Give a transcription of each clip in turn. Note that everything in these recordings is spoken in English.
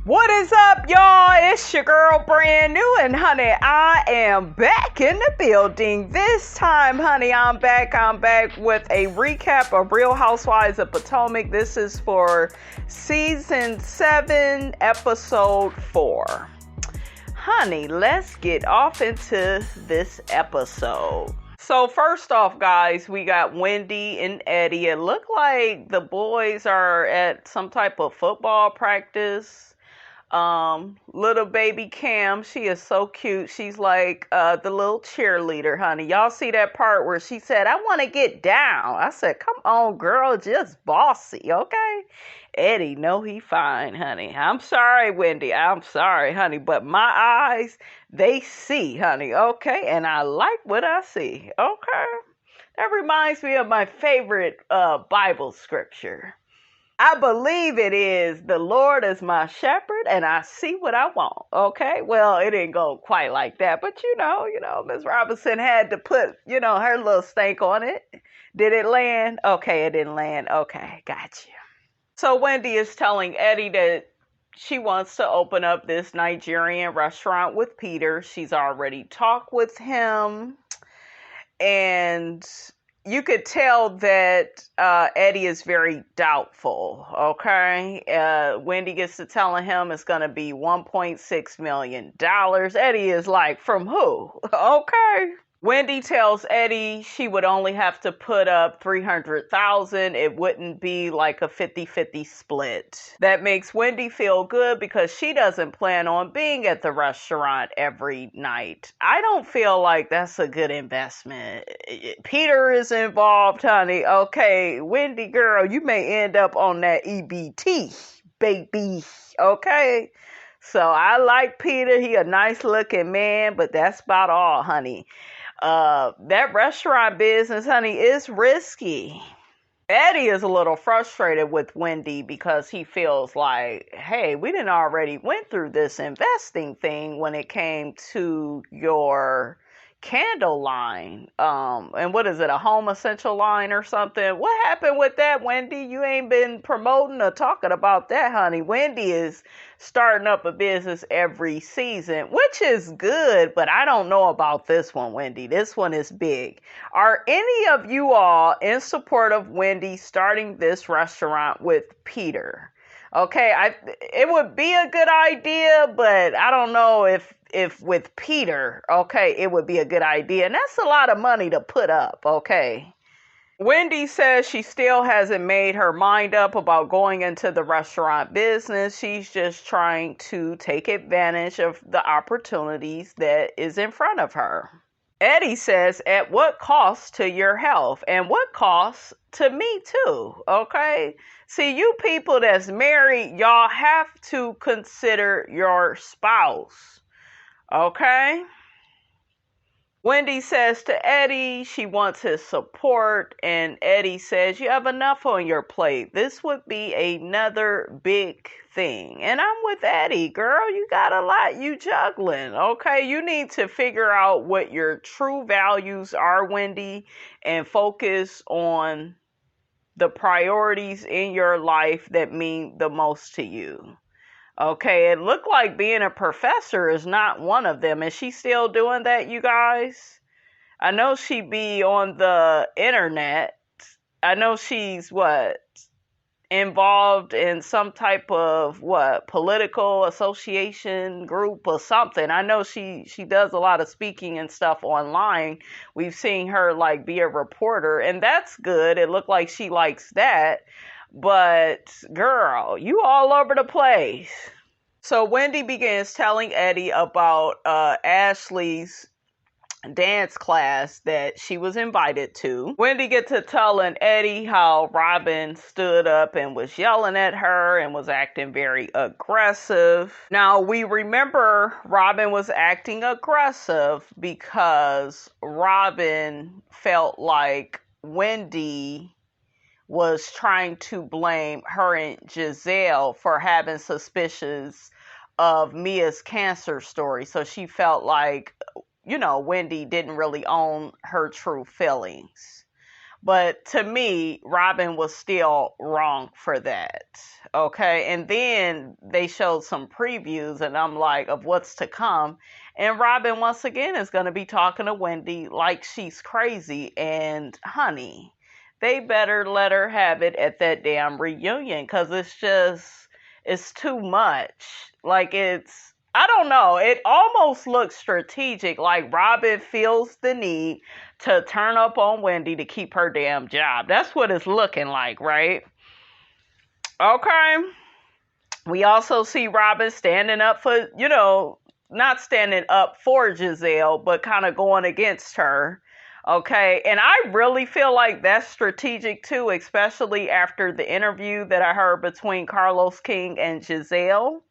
What is up, y'all? It's your girl, brand new, and honey, I am back in the building. This time, honey, I'm back with a recap of Real Housewives of Potomac. This is for season 7, episode 4. Honey, let's get off into this episode. So first off, guys, we got Wendy and Eddie. It looked like the boys are at some type of football practice. Little baby Cam, she is so cute. She's like the little cheerleader, honey. Y'all see that part where she said, I want to get down. I said, come on, girl, just bossy, okay? Eddie, no, he fine, honey. I'm sorry, Wendy. I'm sorry, honey. But my eyes, they see, honey, okay? And I like what I see, okay? That reminds me of my favorite Bible scripture. I believe it is, the Lord is my shepherd and I see what I want. Okay. Well, it didn't go quite like that, but you know, Ms. Robinson had to put, her little stank on it. Did it land? Okay. It didn't land. Okay. Got you. So Wendy is telling Eddie that she wants to open up this Nigerian restaurant with Peter. She's already talked with him, and you could tell that Eddie is very doubtful, okay? Wendy gets to telling him it's going to be $1.6 million. Eddie is like, from who? Okay. Wendy tells Eddie she would only have to put up $300,000. It wouldn't be like a 50-50 split. That makes Wendy feel good because she doesn't plan on being at the restaurant every night. I don't feel like that's a good investment. Peter is involved, honey. Okay, Wendy girl, you may end up on that EBT, baby. Okay? So I like Peter. He a nice looking man, but that's about all, honey. That restaurant business, honey, is risky. Eddie is a little frustrated with Wendy because he feels like, hey, we done already went through this investing thing when it came to your candle line. And what is it, a home essential line or something? What happened with that, Wendy? You ain't been promoting or talking about that, honey. Wendy is starting up a business every season, which is good, but I don't know about this one, Wendy. This one is big. Are any of you all in support of Wendy starting this restaurant with Peter? Okay, it would be a good idea, but I don't know if with Peter, okay, it would be a good idea. And that's a lot of money to put up, okay? Wendy says she still hasn't made her mind up about going into the restaurant business. She's just trying to take advantage of the opportunities that is in front of her. Eddie says, at what cost to your health? And what cost to me too, okay? See, you people that's married, y'all have to consider your spouse, okay? Wendy says to Eddie she wants his support, and Eddie says, you have enough on your plate. This would be another big thing. And I'm with Eddie, girl. You got a lot you juggling, okay? You need to figure out what your true values are, Wendy, and focus on the priorities in your life that mean the most to you. Okay, it looked like being a professor is not one of them. Is she still doing that, you guys? I know she be on the internet. I know she's involved in some type of political association group or something. I know she does a lot of speaking and stuff online. We've seen her be a reporter, and that's good. It looked like she likes that. But girl, you all over the place. So Wendy begins telling Eddie about Ashley's dance class that she was invited to. Wendy gets to telling Eddie how Robyn stood up and was yelling at her and was acting very aggressive. Now, we remember Robyn was acting aggressive because Robyn felt like Wendy was trying to blame her and Giselle for having suspicions of Mia's cancer story. So she felt like, Wendy didn't really own her true feelings. But to me, Robyn was still wrong for that. Okay. And then they showed some previews, and I'm like, of what's to come. And Robyn, once again, is going to be talking to Wendy like she's crazy. And honey, they better let her have it at that damn reunion, because it's too much. Like, I don't know. It almost looks strategic, like Robyn feels the need to turn up on Wendy to keep her damn job. That's what it's looking like, right? Okay. We also see Robyn standing up for, not standing up for Giselle, but kind of going against her. Okay. And I really feel like that's strategic too, especially after the interview that I heard between Carlos King and Giselle.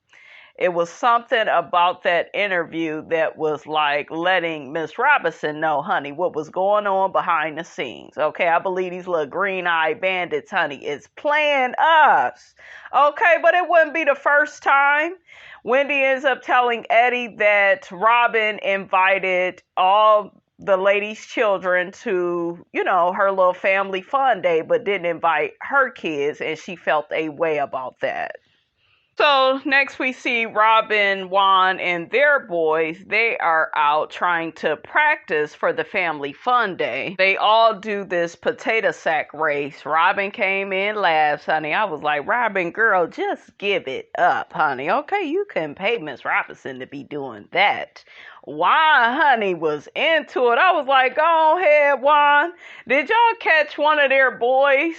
It was something about that interview that was like letting Miss Robinson know, honey, what was going on behind the scenes. Okay, I believe these little green-eyed bandits, honey, is playing us. Okay, but it wouldn't be the first time. Wendy ends up telling Eddie that Robyn invited all the lady's children to, her little family fun day, but didn't invite her kids, and she felt a way about that. So next we see Robyn, Juan, and their boys. They are out trying to practice for the family fun day. They all do this potato sack race. Robyn came in last, honey. I was like, Robyn, girl, just give it up, honey. Okay, you couldn't pay Miss Robinson to be doing that. Juan, honey, was into it. I was like, go ahead, Juan. Did y'all catch one of their boys?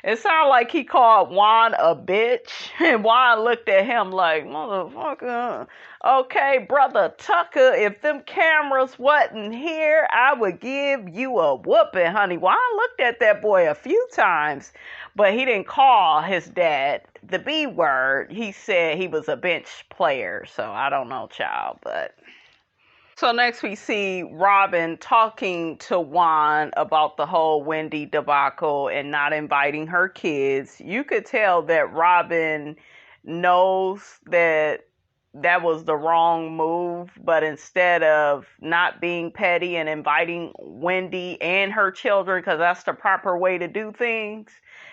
It sounded like he called Juan a bitch. And Juan looked at him like, motherfucker. Okay, brother Tucker, if them cameras wasn't here, I would give you a whooping, honey. Juan looked at that boy a few times, but he didn't call his dad the B word. He said he was a bench player. So I don't know, child, but... So next we see Robyn talking to Juan about the whole Wendy debacle and not inviting her kids. You could tell that Robyn knows that was the wrong move, but instead of not being petty and inviting Wendy and her children, because that's the proper way to do things,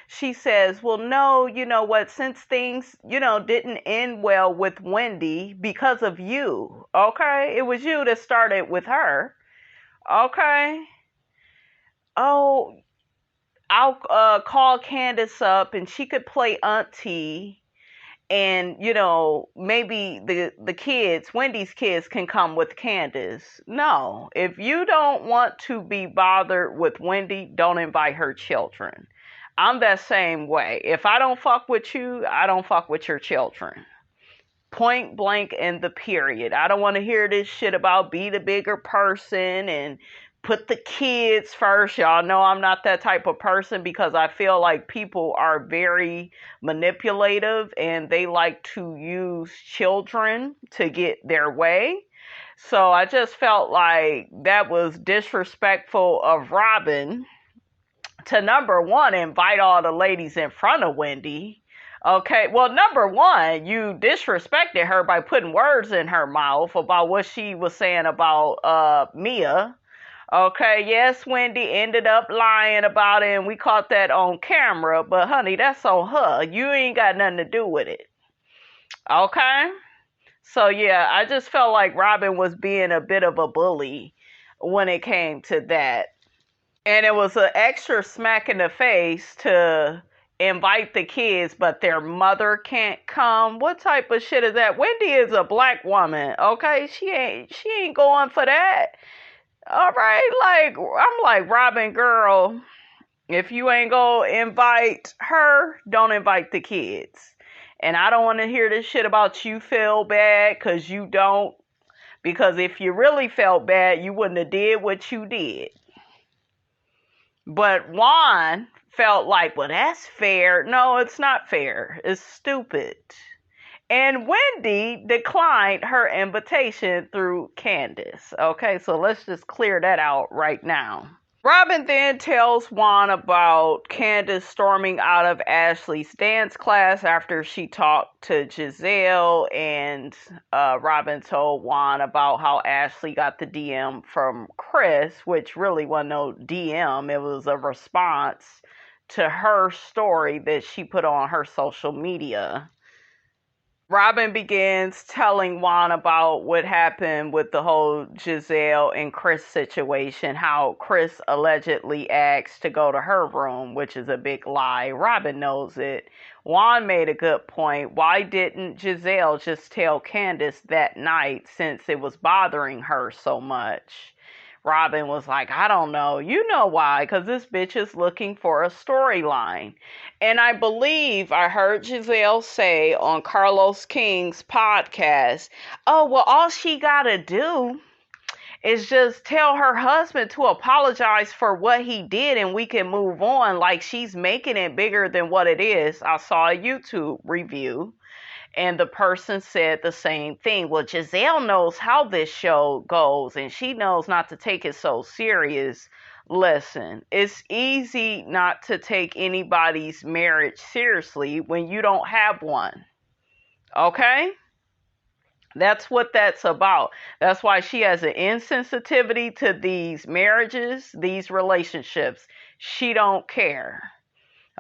she says, well, no, you know what, since things, didn't end well with Wendy because of you, okay? It was you that started with her, okay? Oh, I'll call Candace up and she could play auntie, and, maybe the kids, Wendy's kids, can come with Candace. No, if you don't want to be bothered with Wendy, don't invite her children. I'm that same way. If I don't fuck with you, I don't fuck with your children. Point blank in the period. I don't want to hear this shit about be the bigger person and put the kids first. Y'all know I'm not that type of person, because I feel like people are very manipulative and they like to use children to get their way. So I just felt like that was disrespectful of Robyn to, number one, invite all the ladies in front of Wendy. Okay, well, number one, you disrespected her by putting words in her mouth about what she was saying about Mia. Okay, yes, Wendy ended up lying about it, and we caught that on camera, but honey, that's on her. You ain't got nothing to do with it. Okay? So yeah, I just felt like Robyn was being a bit of a bully when it came to that. And it was an extra smack in the face to invite the kids, but their mother can't come. What type of shit is that? Wendy is a black woman, okay? She ain't going for that. All right, I'm like, Robyn, girl, if you ain't gonna invite her, don't invite the kids. And I don't want to hear this shit about you feel bad, because you don't. Because if you really felt bad, you wouldn't have did what you did. But Juan felt like, well, that's fair. No, it's not fair. It's stupid. And Wendy declined her invitation through Candace. Okay, so let's just clear that out right now. Robyn then tells Juan about Candiace storming out of Ashley's dance class after she talked to Giselle, and Robyn told Juan about how Ashley got the DM from Chris, which really wasn't no DM. It was a response to her story that she put on her social media. Robyn begins telling Juan about what happened with the whole Giselle and Chris situation, how Chris allegedly asked to go to her room, which is a big lie. Robyn knows it. Juan made a good point. Why didn't Giselle just tell Candiace that night since it was bothering her so much? Robyn was like, I don't know. You know why? Because this bitch is looking for a storyline. And I believe I heard Giselle say on Carlos King's podcast, oh, well, all she got to do is just tell her husband to apologize for what he did and we can move on. Like, she's making it bigger than what it is. I saw a YouTube review. And the person said the same thing. Well, Giselle knows how this show goes, and she knows not to take it so serious. Listen, it's easy not to take anybody's marriage seriously when you don't have one. Okay? That's what that's about. That's why she has an insensitivity to these marriages, these relationships. She don't care.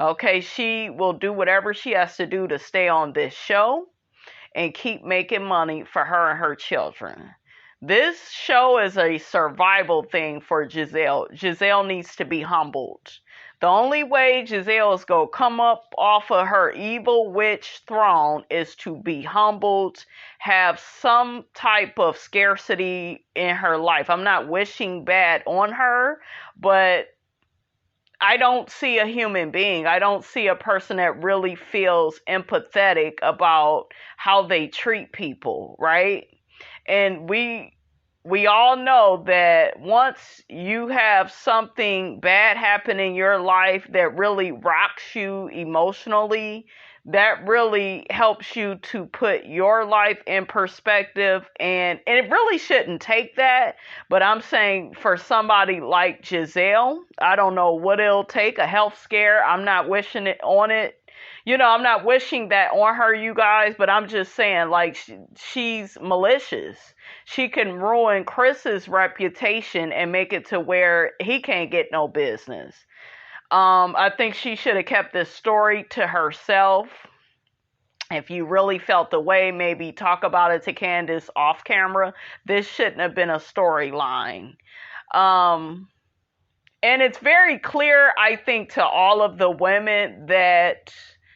Okay, she will do whatever she has to do to stay on this show and keep making money for her and her children. This show is a survival thing for Giselle. Giselle needs to be humbled. The only way Giselle is going to come up off of her evil witch throne is to be humbled, have some type of scarcity in her life. I'm not wishing bad on her, but I don't see a human being. I don't see a person that really feels empathetic about how they treat people, right? And we all know that once you have something bad happen in your life that really rocks you emotionally, that really helps you to put your life in perspective. And it really shouldn't take that. But I'm saying for somebody like Giselle, I don't know what it'll take, a health scare. I'm not wishing it on it. You know, I'm not wishing that on her, you guys, but I'm just saying, like, she's malicious. She can ruin Chris's reputation and make it to where he can't get no business. I think she should have kept this story to herself. If you really felt the way, maybe talk about it to Candiace off camera. This shouldn't have been a storyline. And it's very clear, I think, to all of the women that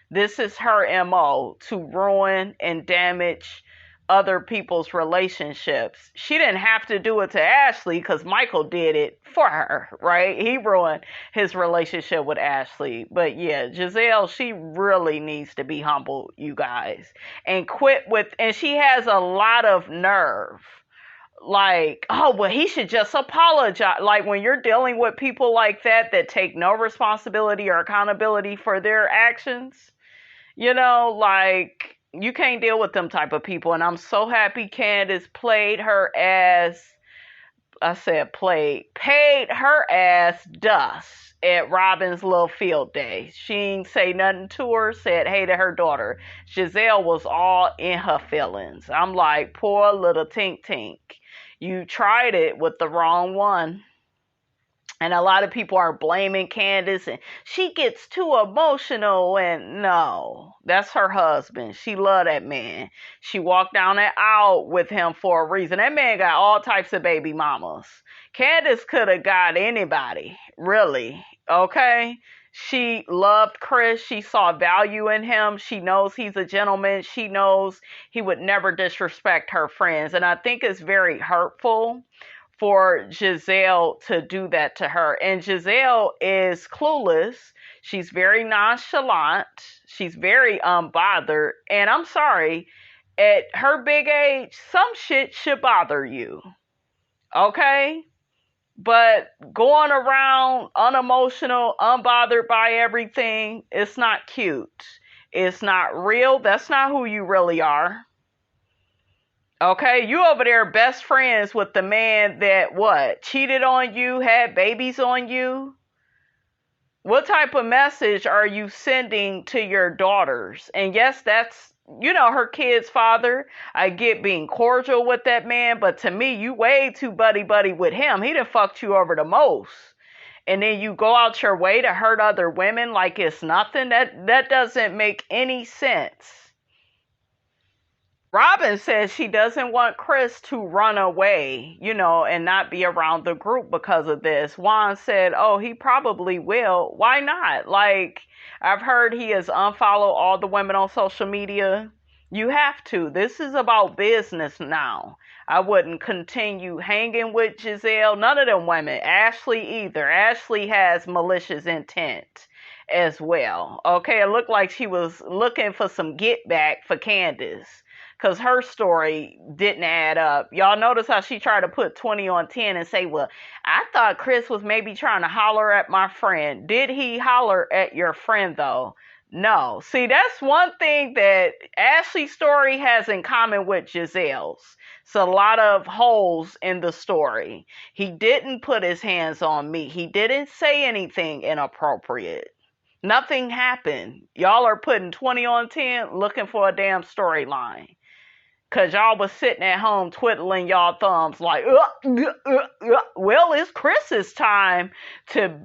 this is her MO, to ruin and damage other people's relationships. She didn't have to do it to Ashley because Michael did it for her, right? He ruined his relationship with Ashley. But yeah, Giselle, she really needs to be humble, you guys, and quit with, and she has a lot of nerve. Like, oh, well, he should just apologize. Like, when you're dealing with people like that take no responsibility or accountability for their actions, you know, like, you can't deal with them type of people. And I'm so happy Candiace paid her ass dust at Robyn's little field day. She ain't say nothing to her, said hey to her daughter. Giselle was all in her feelings. I'm like, poor little Tink Tink. You tried it with the wrong one. And a lot of people are blaming Candiace, and she gets too emotional. And no, that's her husband. She loved that man. She walked down that aisle with him for a reason. That man got all types of baby mamas. Candiace could have got anybody, really. Okay? She loved Chris. She saw value in him. She knows he's a gentleman. She knows he would never disrespect her friends. And I think it's very hurtful for Giselle to do that to her. And Giselle is clueless. She's very nonchalant. She's very unbothered. And I'm sorry, at her big age, some shit should bother you. Okay? But going around unemotional, unbothered by everything, it's not cute. It's not real. That's not who you really are. Okay, you over there best friends with the man that what? Cheated on you, had babies on you? What type of message are you sending to your daughters? And yes, that's, her kid's father. I get being cordial with that man, but to me, you way too buddy with him. He done fucked you over the most. And then you go out your way to hurt other women like it's nothing. That doesn't make any sense. Robyn says she doesn't want Chris to run away, and not be around the group because of this. Juan said, oh, he probably will. Why not? Like, I've heard he has unfollowed all the women on social media. You have to. This is about business now. I wouldn't continue hanging with Giselle. None of them women. Ashley either. Ashley has malicious intent as well. Okay, it looked like she was looking for some get back for Candiace, because her story didn't add up. Y'all notice how she tried to put 20 on 10 and say, well, I thought Chris was maybe trying to holler at my friend. Did he holler at your friend, though? No. See, that's one thing that Ashley's story has in common with Giselle's. It's a lot of holes in the story. He didn't put his hands on me. He didn't say anything inappropriate. Nothing happened. Y'all are putting 20 on 10 looking for a damn storyline. Because y'all was sitting at home twiddling y'all thumbs like, well, it's Chris's time to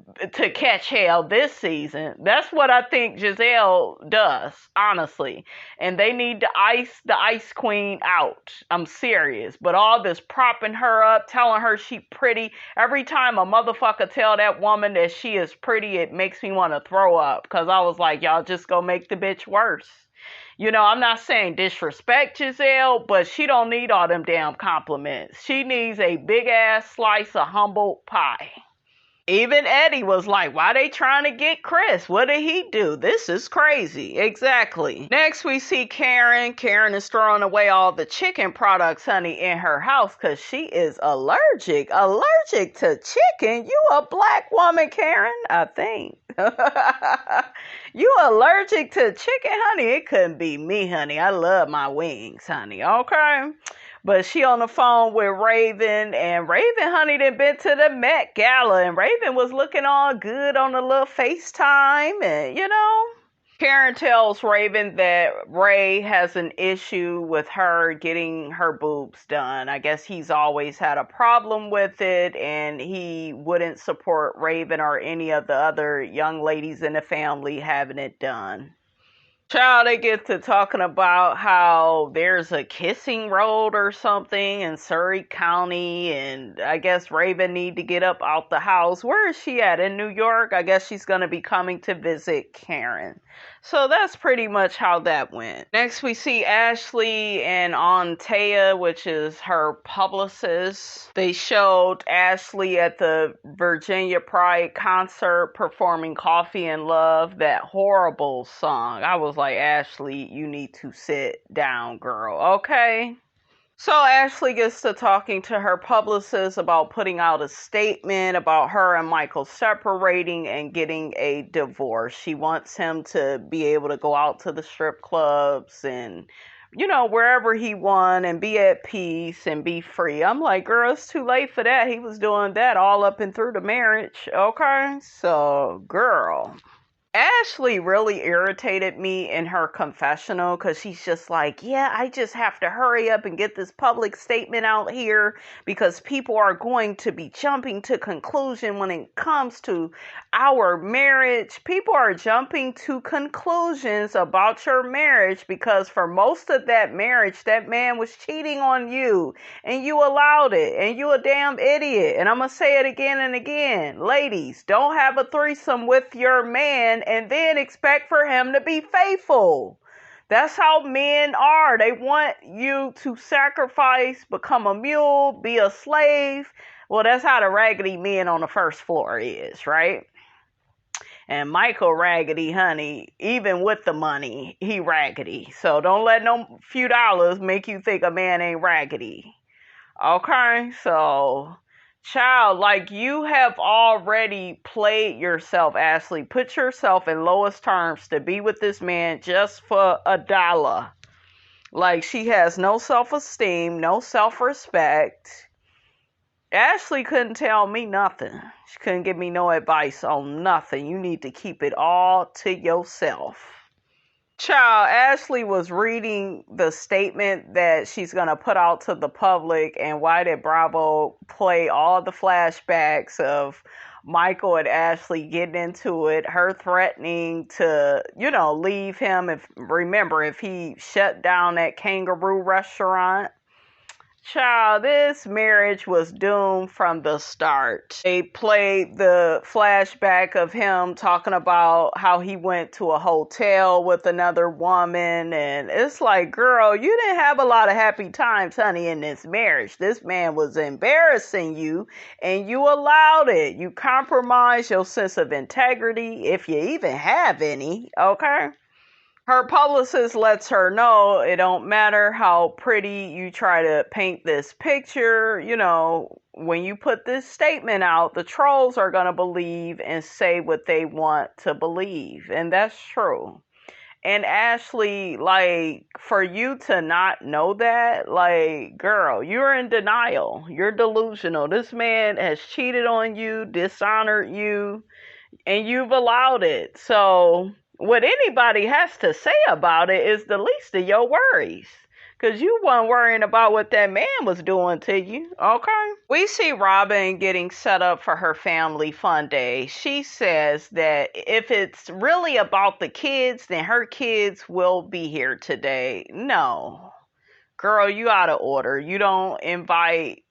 catch hell this season. That's what I think Giselle does, honestly. And they need to ice the Ice Queen out. I'm serious. But all this propping her up, telling her she pretty. Every time a motherfucker tell that woman that she is pretty, it makes me want to throw up. Because I was like, y'all just go make the bitch worse. I'm not saying disrespect Giselle, but she don't need all them damn compliments. She needs a big ass slice of humble pie. Even Eddie was like, why they trying to get Chris? What did he do? This is crazy. Exactly. Next, we see Karen. Karen is throwing away all the chicken products, honey, in her house because she is allergic. Allergic to chicken? You a black woman, Karen, I think. You allergic to chicken, honey? It couldn't be me, honey. I love my wings, honey. Okay? But she on the phone with Raven, and Raven, honey, done been to the Met Gala, and Raven was looking all good on a little FaceTime, and Karen tells Raven that Ray has an issue with her getting her boobs done. I guess he's always had a problem with it, and he wouldn't support Raven or any of the other young ladies in the family having it done. Child, they get to talking about how there's a kissing road or something in Surrey County, and I guess Raven need to get up out the house. Where is she at? In New York? I guess she's going to be coming to visit Karen. So that's pretty much how that went. Next, we see Ashley and Antea, which is her publicist. They showed Ashley at the Virginia Pride concert performing Coffee and Love, that horrible song. I was like, Ashley, you need to sit down, girl, okay? So Ashley gets to talking to her publicist about putting out a statement about her and Michael separating and getting a divorce. She wants him to be able to go out to the strip clubs and, wherever he wants and be at peace and be free. I'm like, girl, it's too late for that. He was doing that all up and through the marriage. Okay? So, girl. Ashley really irritated me in her confessional because she's just like, yeah, I just have to hurry up and get this public statement out here because people are going to be jumping to conclusion when it comes to our marriage. People are jumping to conclusions about your marriage because for most of that marriage, that man was cheating on you and you allowed it and you a damn idiot. And I'm going to say it again and again. Ladies, don't have a threesome with your man and then expect for him to be faithful. That's how men are. They want you to sacrifice, become a mule, be a slave. Well, that's how the raggedy men on the first floor is, right? And Michael raggedy, honey, even with the money, he raggedy. So don't let no few dollars make you think a man ain't raggedy. Okay, so... Child, like you have already played yourself, Ashley. Put yourself in lowest terms to be with this man just for $1. Like, she has no self-esteem, no self-respect. Ashley couldn't tell me nothing. She couldn't give me no advice on nothing. You need to keep it all to yourself. Child, Ashley was reading the statement that she's going to put out to the public, and why did Bravo play all the flashbacks of Michael and Ashley getting into it, her threatening to, leave him if he shut down that kangaroo restaurant. Child, this marriage was doomed from the start. They played the flashback of him talking about how he went to a hotel with another woman, and it's like, girl, you didn't have a lot of happy times, honey, in this marriage. This man was embarrassing you, and you allowed it. You compromised your sense of integrity, if you even have any, okay? Her publicist lets her know it don't matter how pretty you try to paint this picture. When you put this statement out, the trolls are going to believe and say what they want to believe. And that's true. And Ashley, for you to not know that, girl, you're in denial. You're delusional. This man has cheated on you, dishonored you, and you've allowed it. So what anybody has to say about it is the least of your worries. Because you weren't worrying about what that man was doing to you, okay? We see Robyn getting set up for her family fun day. She says that if it's really about the kids, then her kids will be here today. No. Girl, you out of order. You don't invite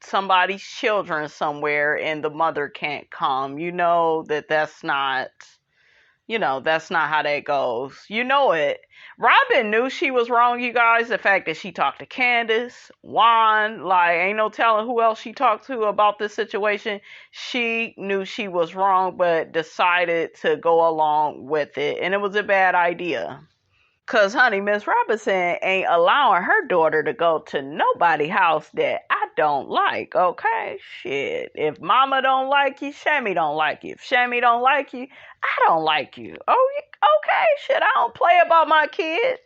somebody's children somewhere and the mother can't come. You know that's not... that's not how that goes. You know it. Robyn knew she was wrong, you guys. The fact that she talked to Candiace, Juan, ain't no telling who else she talked to about this situation. She knew she was wrong, but decided to go along with it. And it was a bad idea. Because, honey, Miss Robinson ain't allowing her daughter to go to nobody's house that I don't like, okay? Shit. If mama don't like you, Shammy don't like you. If Shammy don't like you, I don't like you. Oh, okay, shit, I don't play about my kid.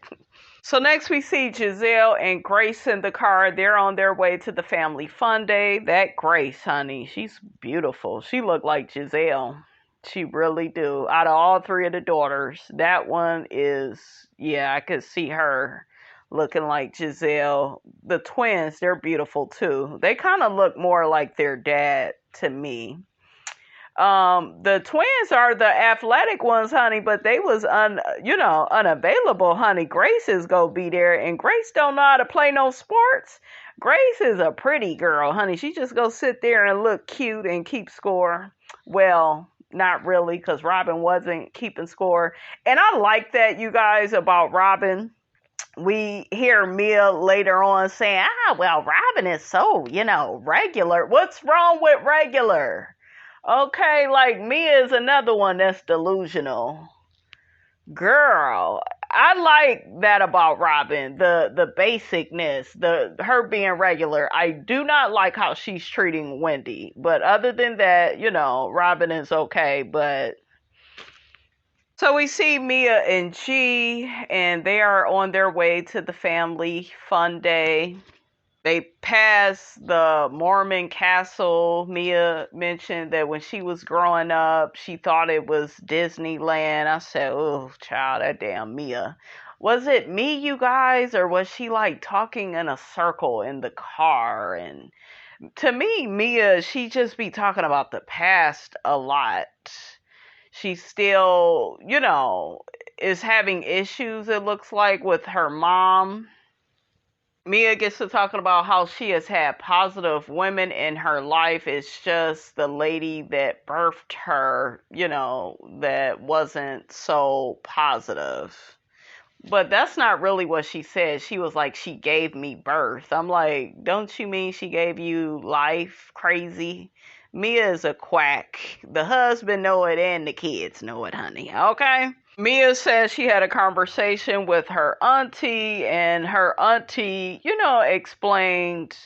So next we see Giselle and Grace in the car. They're on their way to the family fun day. That Grace, honey, she's beautiful. She looked like Giselle. She really do. Out of all three of the daughters, that one is, I could see her looking like Giselle. The twins, they're beautiful too. They kind of look more like their dad to me. The twins are the athletic ones, honey, but they was unavailable, honey. Grace is gonna be there, and Grace don't know how to play no sports. Grace is a pretty girl, honey. She just go sit there and look cute and keep score. Well, not really, because Robyn wasn't keeping score. And I like that, you guys, about Robyn. We hear Mia later on saying, well, Robyn is so, regular. What's wrong with regular? Okay, Mia is another one that's delusional. Girl, I like that about Robyn, the basicness, her being regular. I do not like how she's treating Wendy, but other than that, Robyn is okay. But so we see Mia and G, and they are on their way to the family fun day. They pass the Mormon castle. Mia mentioned that when she was growing up, she thought it was Disneyland. I said, oh, child, that damn Mia. Was it me, you guys, or was she talking in a circle in the car? And to me, Mia, she just be talking about the past a lot. She still, is having issues, it looks like, with her mom. Mia gets to talking about how she has had positive women in her life. It's just the lady that birthed her, that wasn't so positive. But that's not really what she said. She was like, she gave me birth. I'm like, don't you mean she gave you life? Crazy. Mia is a quack. The husband know it and the kids know it, honey. Okay? Mia says she had a conversation with her auntie, and her auntie, explained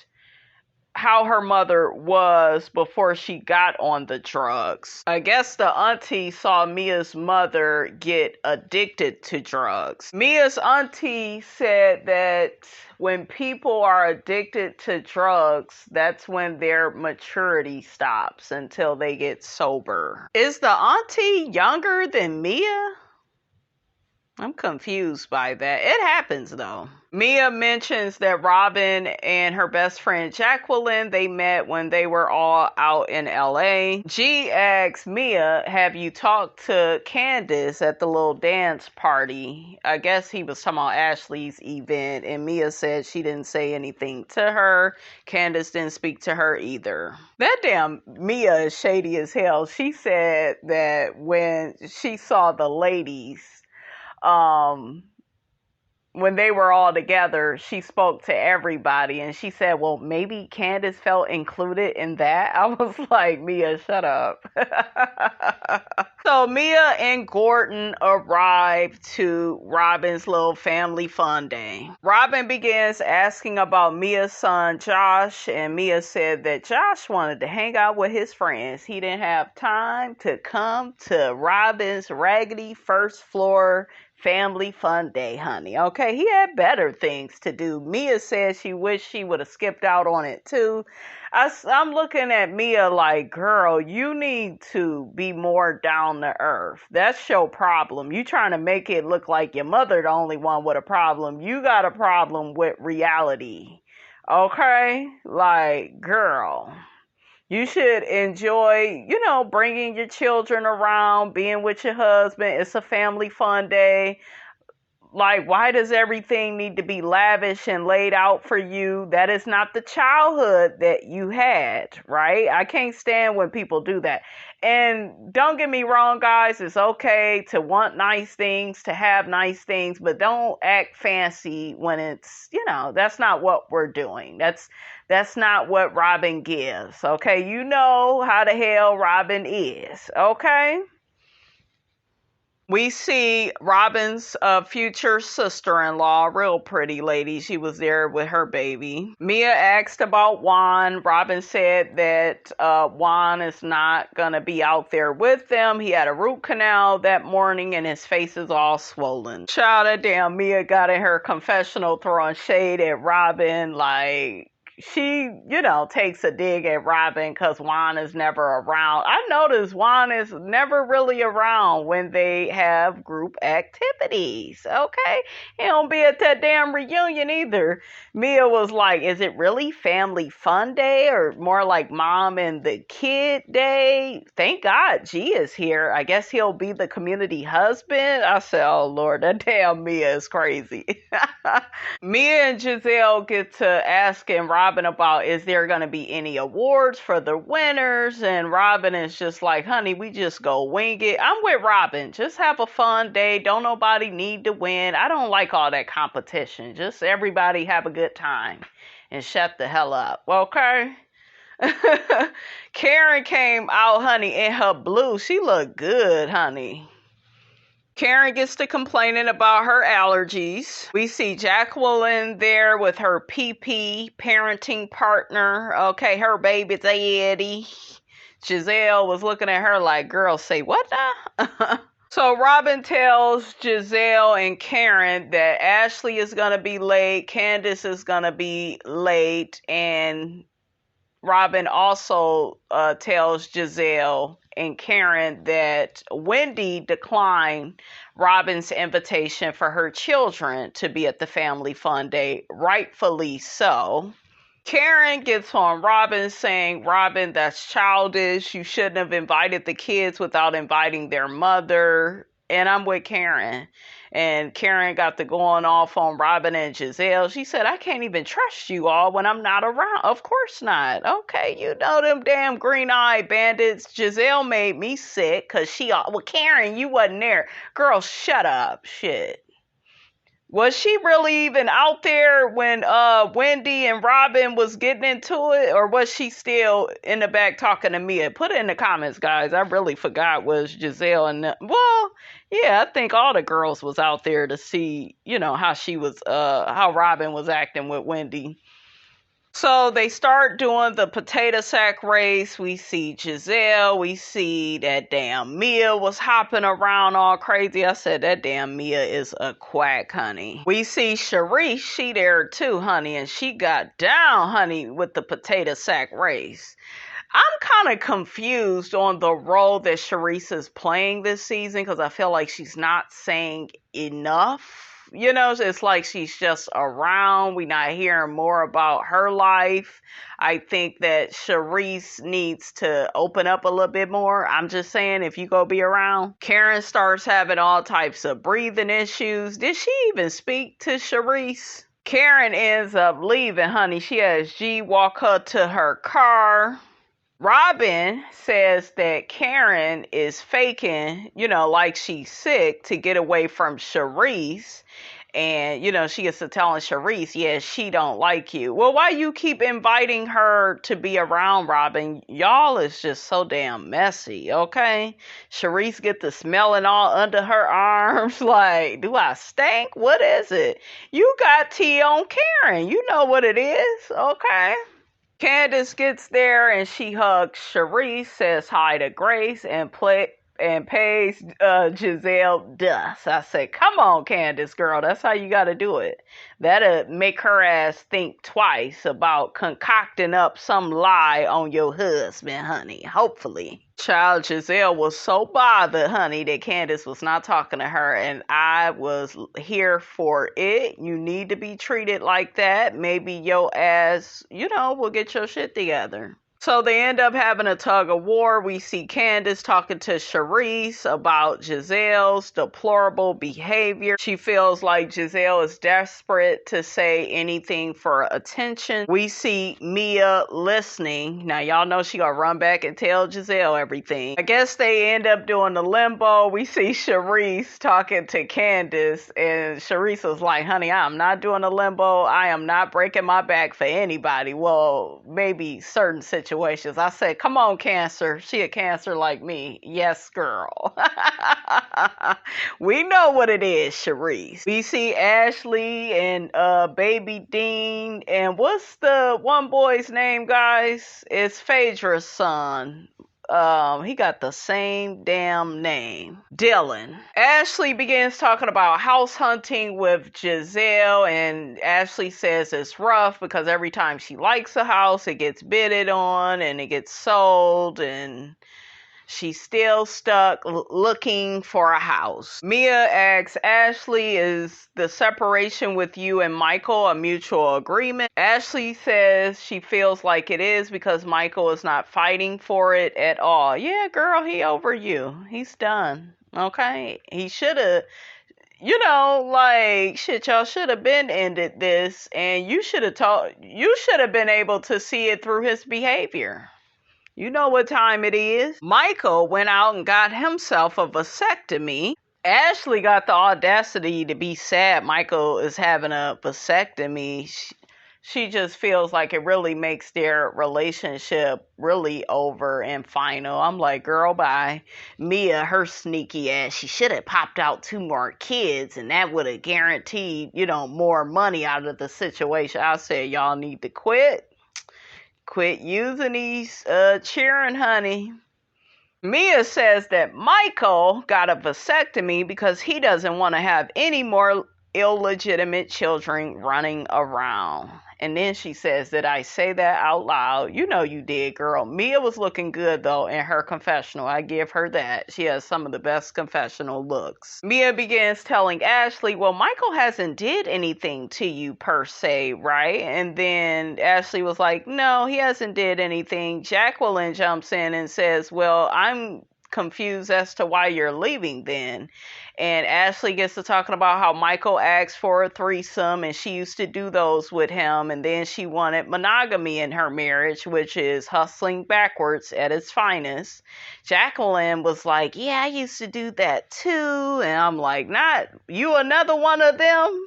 how her mother was before she got on the drugs. I guess the auntie saw Mia's mother get addicted to drugs. Mia's auntie said that when people are addicted to drugs, that's when their maturity stops until they get sober. Is the auntie younger than Mia? I'm confused by that. It happens though. Mia mentions that Robyn and her best friend Jacqueline, they met when they were all out in LA. G asks Mia, have you talked to Candiace at the little dance party? I guess he was talking about Ashley's event, and Mia said she didn't say anything to her. Candiace didn't speak to her either. That damn Mia is shady as hell. She said that when she saw the ladies, when they were all together, she spoke to everybody, and she said, well, maybe Candiace felt included in that. I was like, Mia, shut up. So Mia and Gordon arrived to Robyn's little family fun day. Robyn begins asking about Mia's son, Josh, and Mia said that Josh wanted to hang out with his friends. He didn't have time to come to Robyn's raggedy first floor family fun day, honey. Okay, he had better things to do. Mia said she wished she would have skipped out on it too. I'm looking at Mia like, girl, you need to be more down to earth. That's your problem. You trying to make it look like your mother the only one with a problem. You got a problem with reality. Okay? Like, girl, you should enjoy, bringing your children around, being with your husband. It's a family fun day. Like, why does everything need to be lavish and laid out for you? That is not the childhood that you had, right? I can't stand when people do that. And don't get me wrong, guys. It's okay to want nice things, to have nice things, but don't act fancy when it's, that's not what we're doing. That's not what Robyn gives, okay? You know how the hell Robyn is, okay? We see Robyn's future sister-in-law, real pretty lady. She was there with her baby. Mia asked about Juan. Robyn said that Juan is not going to be out there with them. He had a root canal that morning and his face is all swollen. Child, that damn Mia got in her confessional throwing shade at Robyn like... She, takes a dig at Robyn because Juan is never around. I noticed Juan is never really around when they have group activities, okay? He don't be at that damn reunion either. Mia was like, is it really family fun day or more like mom and the kid day? Thank God G is here. I guess he'll be the community husband. I said, oh, Lord, that damn Mia is crazy. Mia and Giselle get to asking Robyn about, is there going to be any awards for the winners? And Robyn is just like, honey, we just go wing it. I'm with Robyn. Just have a fun day. Don't nobody need to win. I don't like all that competition. Just everybody have a good time and shut the hell up. Okay? Karen came out, honey, in her blue. She looked good, honey. Karen gets to complaining about her allergies. We see Jacqueline there with her PP parenting partner. Okay, her baby's Eddie. Giselle was looking at her like, girl, say what now? So Robyn tells Giselle and Karen that Ashley is going to be late, Candiace is going to be late, and Robyn also tells Giselle and Karen that Wendy declined Robyn's invitation for her children to be at the family fun day, rightfully so. Karen gets on Robyn saying, Robyn, that's childish. You shouldn't have invited the kids without inviting their mother. And I'm with Karen. And Karen got to going off on Robyn and Giselle. She said, I can't even trust you all when I'm not around. Of course not. Okay, you know them damn green-eyed bandits. Giselle made me sick because Karen, you wasn't there. Girl, shut up. Shit. Was she really even out there when Wendy and Robyn was getting into it? Or was she still in the back talking to Mia? Put it in the comments, guys. I really forgot was Giselle and... Well, yeah, I think all the girls was out there to see, how she was, how Robyn was acting with Wendy. So they start doing the potato sack race. We see Giselle. We see that damn Mia was hopping around all crazy. I said that damn Mia is a quack, honey. We see Sharice. She there too, honey. And she got down, honey, with the potato sack race. I'm kind of confused on the role that Sharice is playing this season because I feel like she's not saying enough. You know, it's like she's just around. We're not hearing more about her life. I think that Sharice needs to open up a little bit more. I'm just saying, if you go be around. Karen starts having all types of breathing issues. Did she even speak to Sharice? Karen ends up leaving, honey. She has G walk her to her car. Robyn says that Karen is faking, you know, like she's sick to get away from Sharice. And, you know, she gets to telling Sharice, yeah, she don't like you. Well, why you keep inviting her to be around, Robyn? Y'all is just so damn messy, okay? Sharice get the smelling all under her arms. Like, do I stink? What is it? You got tea on Karen. You know what it is, okay? Candiace gets there and she hugs Sharice, says hi to Grace, and pays Giselle dust. I said, come on, Candiace, girl. That's how you got to do it. That'll make her ass think twice about concocting up some lie on your husband, honey. Hopefully. Child, Giselle was so bothered, honey, that Candiace was not talking to her, and I was here for it. You need to be treated like that. Maybe your ass, you know, will get your shit together. So they end up having a tug of war. We see Candiace talking to Sharice about Giselle's deplorable behavior. She feels like Giselle is desperate to say anything for attention. We see Mia listening. Now, y'all know she gonna run back and tell Giselle everything. I guess they end up doing the limbo. We see Sharice talking to Candiace, and Sharice was like, honey, I'm not doing a limbo. I am not breaking my back for anybody. Well, maybe certain situations. I said, come on, Cancer. She a Cancer like me. Yes, girl. We know what it is, Sharice. We see Ashley and baby Dean. And what's the one boy's name, guys? It's Phaedra's son. He got the same damn name. Dylan. Ashley begins talking about house hunting with Giselle, and Ashley says it's rough because every time she likes a house, it gets bidded on and it gets sold, and she's still stuck looking for a house. Mia asks Ashley, is the separation with you and Michael a mutual agreement? Ashley says she feels like it is because Michael is not fighting for it at all. Yeah, girl, he over you. He's done. Okay? He should have, you know, like, shit, y'all should have been ended this, and you should have been able to see it through his behavior. You know what time it is. Michael went out and got himself a vasectomy. Ashley got the audacity to be sad Michael is having a vasectomy. She just feels like it really makes their relationship really over and final. I'm like, girl, bye. Mia, her sneaky ass, she should have popped out 2 more kids, and that would have guaranteed, you know, more money out of the situation. I said, y'all need to quit. Quit using these cheering, honey. Mia says that Michael got a vasectomy because he doesn't want to have any more illegitimate children running around. And then she says, did I say that out loud? You know you did, girl. Mia was looking good, though, in her confessional. I give her that. She has some of the best confessional looks. Mia begins telling Ashley, well, Michael hasn't did anything to you per se, right? And then Ashley was like, no, he hasn't did anything. Jacqueline jumps in and says, well, I'm confused as to why you're leaving then. And Ashley gets to talking about how Michael asked for a threesome and she used to do those with him, and then she wanted monogamy in her marriage, which is hustling backwards at its finest. Jacqueline was like, yeah, I used to do that too. And I'm like, not you, another one of them?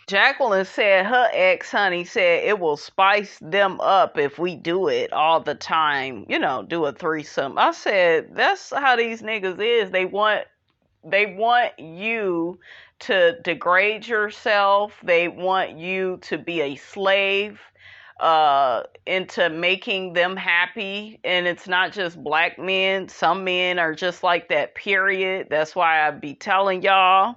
Jacqueline said her ex, honey, said it will spice them up if we do it all the time, you know, do a threesome. I said, that's how these niggas is. They want you to degrade yourself. They want you to be a slave into making them happy. And it's not just black men. Some men are just like that, period. That's why I be telling y'all,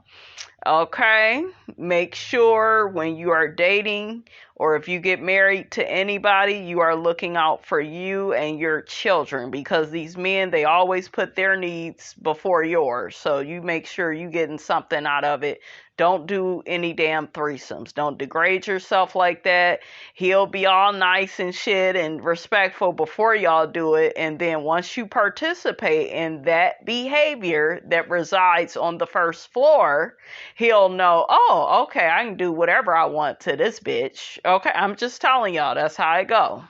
okay, make sure when you are dating or if you get married to anybody, you are looking out for you and your children, because these men, they always put their needs before yours. So you make sure you getting something out of it. Don't do any damn threesomes. Don't degrade yourself like that. He'll be all nice and shit and respectful before y'all do it. And then once you participate in that behavior that resides on the first floor, he'll know, oh, okay, I can do whatever I want to this bitch. Okay, I'm just telling y'all, that's how it go.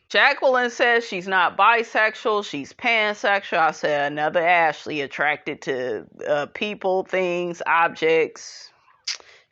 Jacqueline says she's not bisexual, she's pansexual. I said another Ashley, attracted to people, things, objects.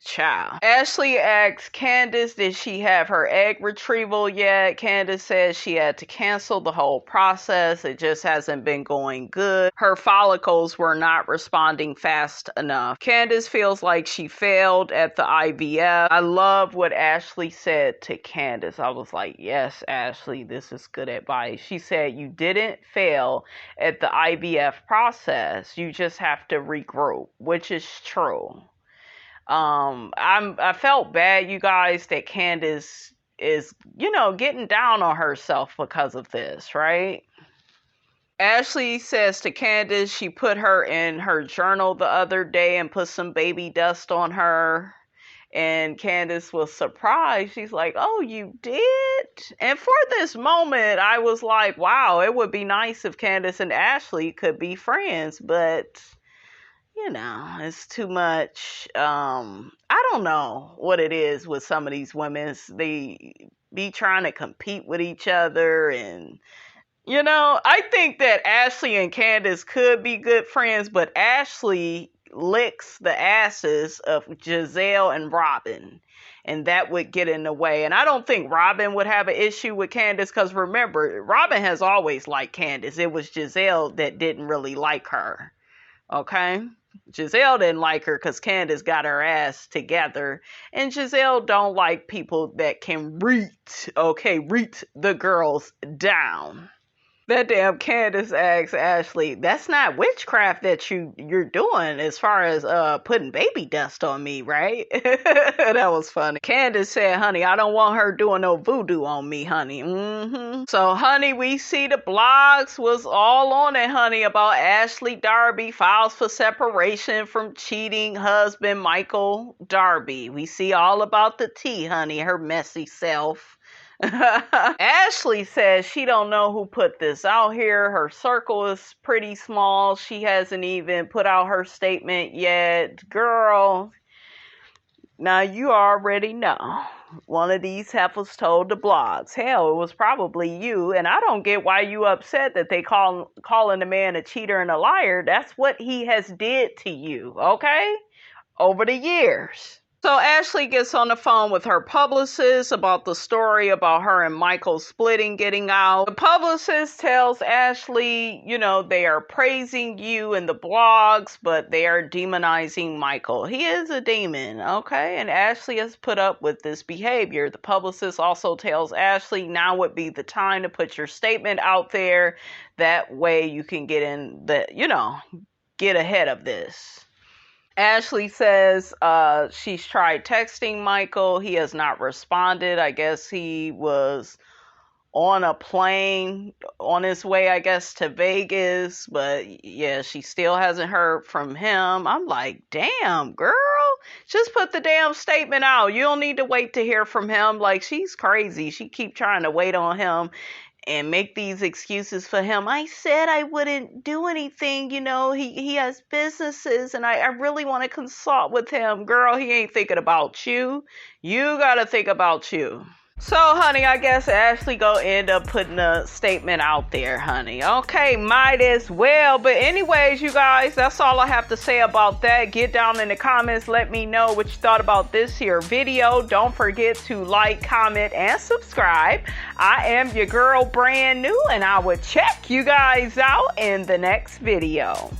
Child. Ashley asks Candiace, did she have her egg retrieval yet? Candiace says she had to cancel the whole process. It just hasn't been going good. Her follicles were not responding fast enough. Candiace feels like she failed at the IVF. I love what Ashley said to Candiace. I was like, yes, Ashley, this is good advice. She said, you didn't fail at the IVF process. You just have to regroup, which is true. I felt bad, you guys, that Candiace is, getting down on herself because of this, right? Ashley says to Candiace she put her in her journal the other day and put some baby dust on her. And Candiace was surprised. She's like, oh, you did? And for this moment, I was like, wow, it would be nice if Candiace and Ashley could be friends, but it's too much. I don't know what it is with some of these women. They be trying to compete with each other. And, I think that Ashley and Candiace could be good friends, but Ashley licks the asses of Giselle and Robyn. And that would get in the way. And I don't think Robyn would have an issue with Candiace, because remember, Robyn has always liked Candiace. It was Giselle that didn't really like her. Okay? Giselle didn't like her because Candiace got her ass together. And Giselle don't like people that can reach the girls down. That damn Candiace asks Ashley, that's not witchcraft that you're doing as far as putting baby dust on me, right? That was funny. Candiace said, honey, I don't want her doing no voodoo on me, honey. So, honey, we see the blogs was all on it, honey, about Ashley Darby files for separation from cheating husband Michael Darby. We see all about the tea, honey, her messy self. Ashley says she don't know who put this out here. Her circle is pretty small. She hasn't even put out her statement yet. Girl, now you already know. One of these heifers told the blogs. Hell, it was probably you. And I don't get why you upset that they calling the man a cheater and a liar. That's what he has did to you, okay? Over the years. So Ashley gets on the phone with her publicist about the story about her and Michael splitting, getting out. The publicist tells Ashley, they are praising you in the blogs, but they are demonizing Michael. He is a demon, okay? And Ashley has put up with this behavior. The publicist also tells Ashley now would be the time to put your statement out there. That way you can get get ahead of this. Ashley says she's tried texting Michael. He has not responded. I guess he was on a plane on his way, to Vegas. But yeah, she still hasn't heard from him. I'm like, damn, girl, just put the damn statement out. You don't need to wait to hear from him. Like, she's crazy. She keep trying to wait on him and make these excuses for him. I said I wouldn't do anything, he has businesses and I really want to consult with him. Girl, he ain't thinking about you. You gotta think about you. So, honey, I guess Ashley gonna end up putting a statement out there, honey. Okay, might as well. But anyways, you guys, that's all I have to say about that. Get down in the comments. Let me know what you thought about this here video. Don't forget to like, comment, and subscribe. I am your girl, brand new, and I will check you guys out in the next video.